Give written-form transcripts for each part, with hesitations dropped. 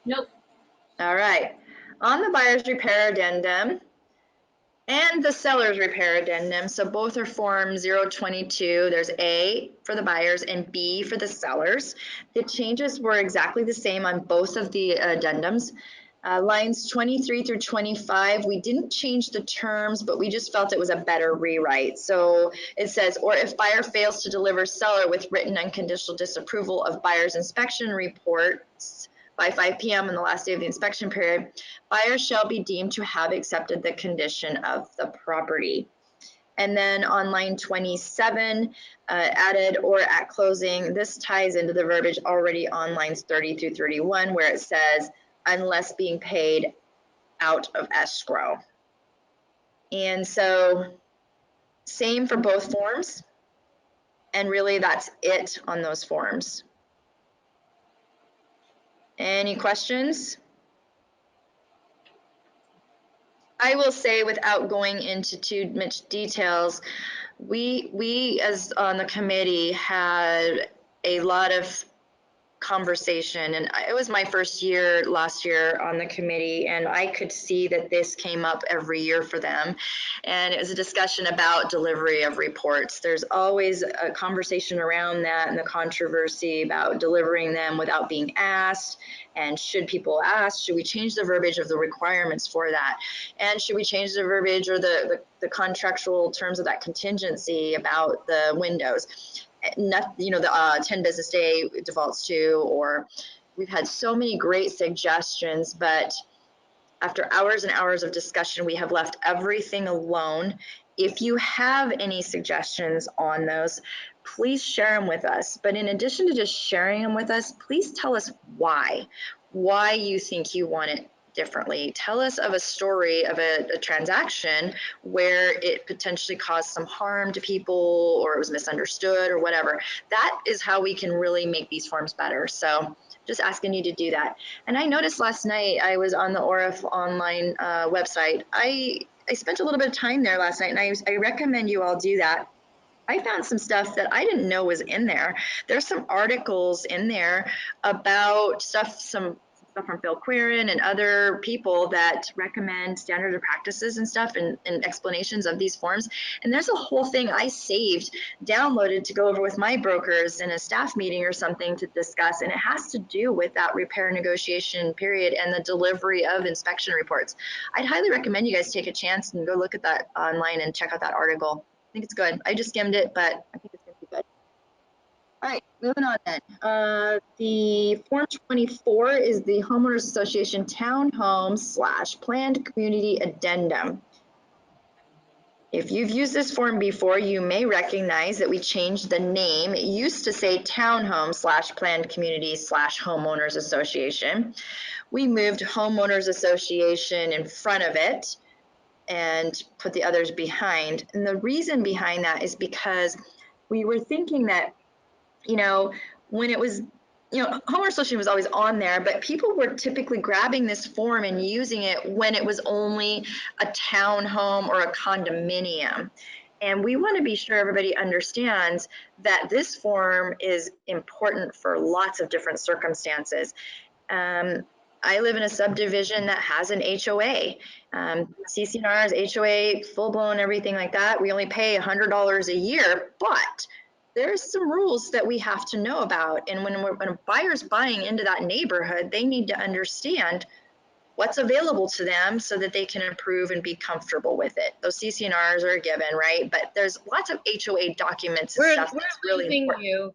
Nope. All right. On the buyer's repair addendum and the seller's repair addendum, so both are Form 022. There's A for the buyers and B for the sellers. The changes were exactly the same on both of the addendums. Lines 23 through 25, we didn't change the terms, but we just felt it was a better rewrite. So it says, or if buyer fails to deliver seller with written unconditional disapproval of buyer's inspection reports by 5 p.m. on the last day of the inspection period, buyer shall be deemed to have accepted the condition of the property. And then on line 27, added or at closing, this ties into the verbiage already on lines 30 through 31, where it says, unless being paid out of escrow. And so same for both forms. And really that's it on those forms. Any questions? I will say, without going into too much details, we as on the committee had a lot of conversation, and it was my first year last year on the committee, and I could see that this came up every year for them, and it was a discussion about delivery of reports. There's always a conversation around that and the controversy about delivering them without being asked, and should people ask, should we change the verbiage of the requirements for that, and should we change the verbiage or the contractual terms of that contingency about the windows. Not, you know, the 10 business day defaults to, or we've had so many great suggestions, but after hours and hours of discussion, we have left everything alone. If you have any suggestions on those, please share them with us. But in addition to just sharing them with us, please tell us why you think you want it differently. Tell us of a story of a transaction where it potentially caused some harm to people, or it was misunderstood, or whatever. That is how we can really make these forms better. So just asking you to do that. And I noticed last night, I was on the OREF online website. I spent a little bit of time there last night, and I recommend you all do that. I found some stuff that I didn't know was in there. There's some articles in there about some stuff from Phil Quirin and other people that recommend standard of practices and stuff, and explanations of these forms. And there's a whole thing I saved, downloaded to go over with my brokers in a staff meeting or something to discuss. And it has to do with that repair negotiation period and the delivery of inspection reports. I'd highly recommend you guys take a chance and go look at that online and check out that article. I think it's good. I just skimmed it, but I think it's going to be good. All right, moving on then. The Form 24 is the Homeowners Association Townhome / Planned Community Addendum. If you've used this form before, you may recognize that we changed the name. It used to say Townhome / Planned Community / Homeowners Association. We moved Homeowners Association in front of it and put the others behind. And the reason behind that is because we were thinking that, you know, when it was, you know, homeowner association was always on there, but people were typically grabbing this form and using it when it was only a townhome or a condominium. And we want to be sure everybody understands that this form is important for lots of different circumstances. I live in a subdivision that has an HOA. CC&Rs, HOA, full-blown, everything like that. We only pay $100 a year, but there's some rules that we have to know about. And when a buyer's buying into that neighborhood, they need to understand what's available to them so that they can approve and be comfortable with it. Those CC&Rs are a given, right? But there's lots of HOA documents and stuff that's really important. You.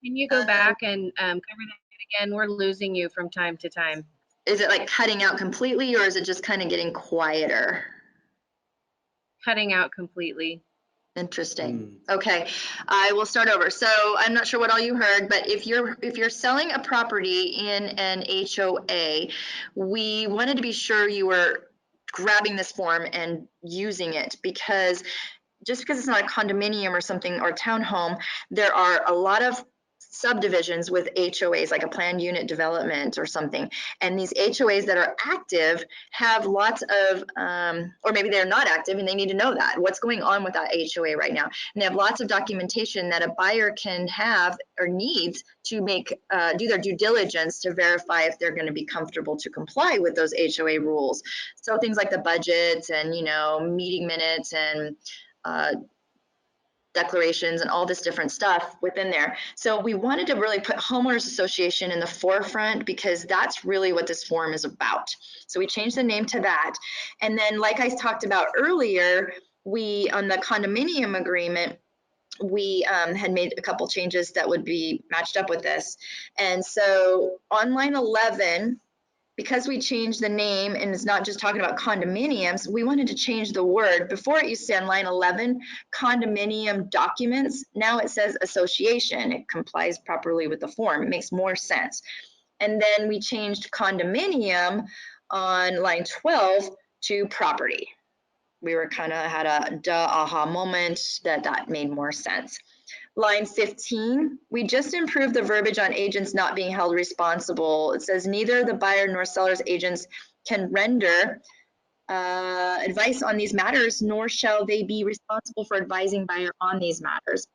Can you go back and cover that again? We're losing you from time to time. Is it like cutting out completely, or is it just kind of getting quieter? Cutting out completely. Interesting. Okay, I will start over. So I'm not sure what all you heard, but if you're selling a property in an HOA, we wanted to be sure you were grabbing this form and using it, because just because it's not a condominium or something or a townhome, there are a lot of subdivisions with HOAs, like a planned unit development or something. And these HOAs that are active have lots of, or maybe they're not active and they need to know that. What's going on with that HOA right now? And they have lots of documentation that a buyer can have or needs to make, do their due diligence to verify if they're going to be comfortable to comply with those HOA rules. So things like the budgets and, you know, meeting minutes and declarations and all this different stuff within there. So we wanted to really put homeowners association in the forefront because that's really what this form is about. So we changed the name to that. And then like I talked about earlier, we on the condominium agreement, we had made a couple changes that would be matched up with this. And so on line 11, because we changed the name and it's not just talking about condominiums, we wanted to change the word. Before it used to say on line 11, condominium documents. Now it says association. It complies properly with the form. It makes more sense. And then we changed condominium on line 12 to property. We were kind of had a duh aha moment that made more sense. Line 15, we just improved the verbiage on agents not being held responsible. It says neither the buyer nor seller's agents can render advice on these matters, nor shall they be responsible for advising buyer on these matters.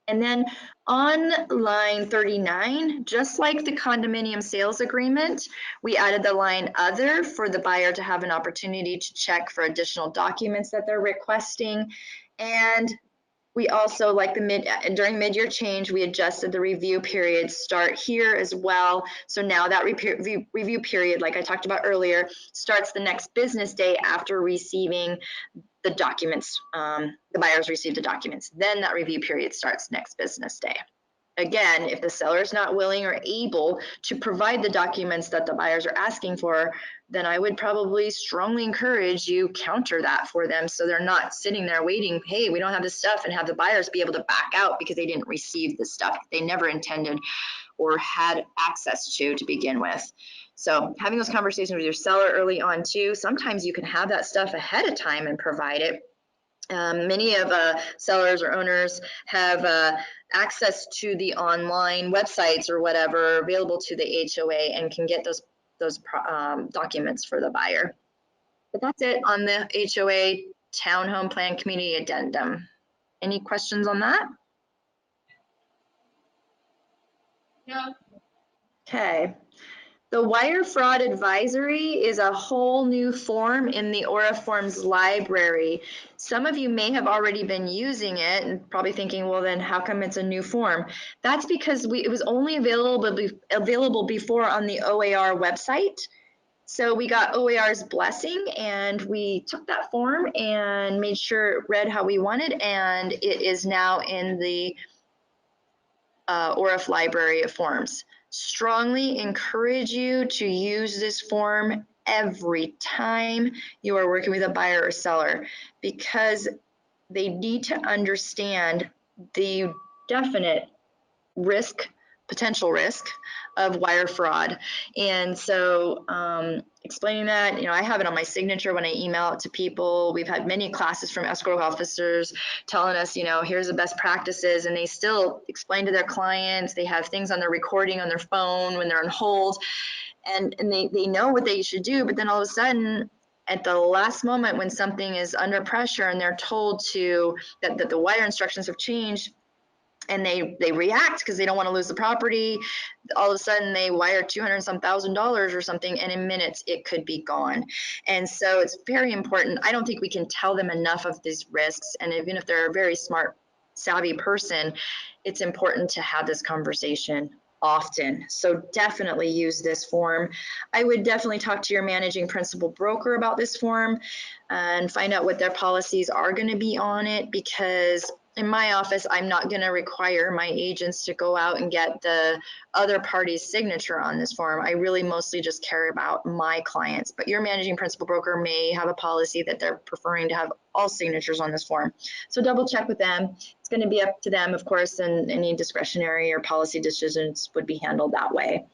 And then on line 39, just like the condominium sales agreement, we added the line other for the buyer to have an opportunity to check for additional documents that they're requesting. And we also, like during mid-year change, we adjusted the review period start here as well. So now that review period, like I talked about earlier, starts the next business day after receiving the documents. The buyers receive the documents. Then that review period starts next business day. Again, if the seller is not willing or able to provide the documents that the buyers are asking for, then I would probably strongly encourage you counter that for them so they're not sitting there waiting, hey, we don't have this stuff, and have the buyers be able to back out because they didn't receive the stuff they never intended or had access to begin with. So having those conversations with your seller early on too, sometimes you can have that stuff ahead of time and provide it. Many of sellers or owners have access to the online websites or whatever available to the HOA and can get those documents for the buyer. But that's it on the HOA Townhome Plan Community Addendum. Any questions on that? No. Okay. The wire fraud advisory is a whole new form in the OREF forms library. Some of you may have already been using it and probably thinking, well, then how come it's a new form? That's because it was only available before on the OAR website. So we got OAR's blessing and we took that form and made sure it read how we wanted, and it is now in the OREF library of forms. Strongly encourage you to use this form every time you are working with a buyer or seller, because they need to understand the definite potential risk of wire fraud. And so explaining that, I have it on my signature when I email it to people. We've had many classes from escrow officers telling us, here's the best practices, and they still explain to their clients. They have things on their recording on their phone when they're on hold, and they know what they should do, but then all of a sudden, at the last moment when something is under pressure and they're told that the wire instructions have changed, and they react because they don't want to lose the property. All of a sudden they wire $200,000 or something, and in minutes it could be gone. And so it's very important. I don't think we can tell them enough of these risks. And even if they're a very smart, savvy person, it's important to have this conversation often. So definitely use this form. I would definitely talk to your managing principal broker about this form and find out what their policies are going to be on it, because in my office, I'm not going to require my agents to go out and get the other party's signature on this form. I really mostly just care about my clients, but your managing principal broker may have a policy that they're preferring to have all signatures on this form. So double check with them. It's going to be up to them, of course, and any discretionary or policy decisions would be handled that way.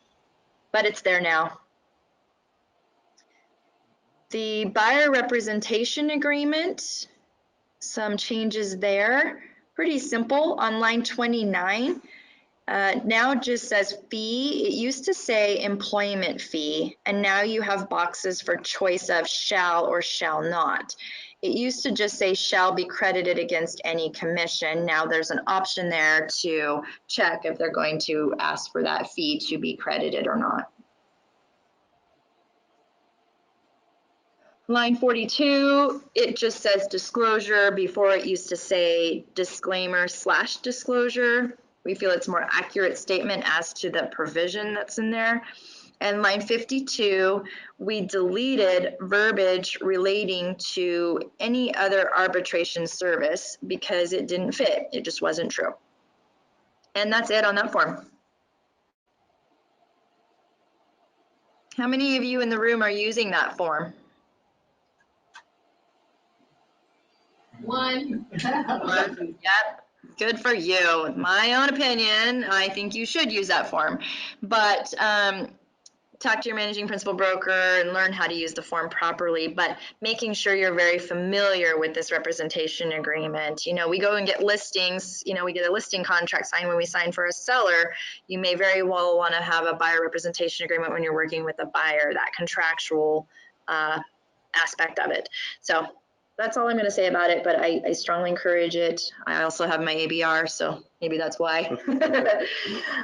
But it's there now. The buyer representation agreement, some changes there. Pretty simple. On line 29, Now it just says fee. It used to say employment fee, and now you have boxes for choice of shall or shall not. It used to just say shall be credited against any commission. Now there's an option there to check if they're going to ask for that fee to be credited or not. Line 42, it just says disclosure. Before it used to say disclaimer / disclosure. We feel it's more accurate statement as to the provision that's in there. And line 52, we deleted verbiage relating to any other arbitration service because it didn't fit. It just wasn't true. And that's it on that form. How many of you in the room are using that form? One. Yep, good for you. My own opinion, I think you should use that form. But talk to your managing principal broker and learn how to use the form properly, but making sure you're very familiar with this representation agreement. You know, we go and get listings, you know, we get a listing contract signed when we sign for a seller. You may very well want to have a buyer representation agreement when you're working with a buyer, that contractual aspect of it. So that's all I'm going to say about it, but I strongly encourage it. I also have my ABR, so maybe that's why. All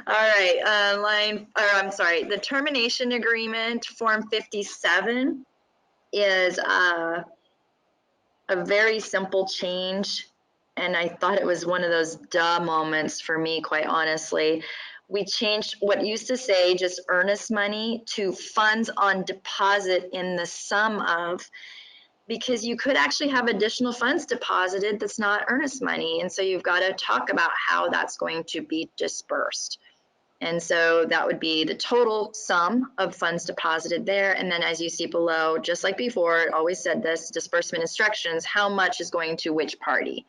right, the termination agreement, Form 57, is a very simple change, and I thought it was one of those duh moments for me, quite honestly. We changed what used to say just earnest money to funds on deposit in the sum of, because you could actually have additional funds deposited that's not earnest money. And so you've got to talk about how that's going to be dispersed. And so that would be the total sum of funds deposited there. And then as you see below, just like before, it always said this, disbursement instructions, how much is going to which party.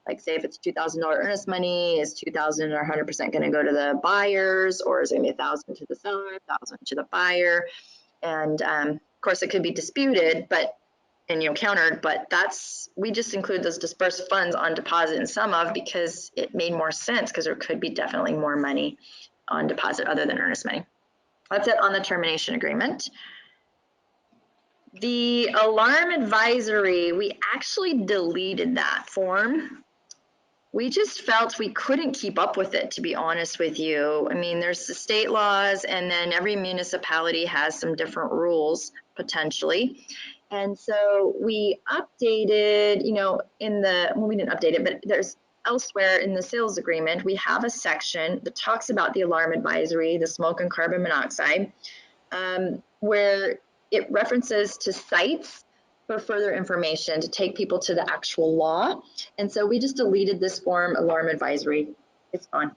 Like say if it's $2,000 earnest money, is $2,000 or 100% going to go to the buyers, or is it going to be $1,000 to the seller, $1,000 to the buyer? And of course it could be disputed, but and countered, but we just include those dispersed funds on deposit and sum of because it made more sense, because there could be definitely more money on deposit other than earnest money. That's it on the termination agreement. The alarm advisory, we actually deleted that form. We just felt we couldn't keep up with it, to be honest with you. I mean, there's the state laws, and then every municipality has some different rules potentially. And so we updated, we didn't update it, but there's elsewhere in the sales agreement, we have a section that talks about the alarm advisory, the smoke and carbon monoxide, where it references to sites for further information to take people to the actual law. And so we just deleted this form, alarm advisory. It's gone.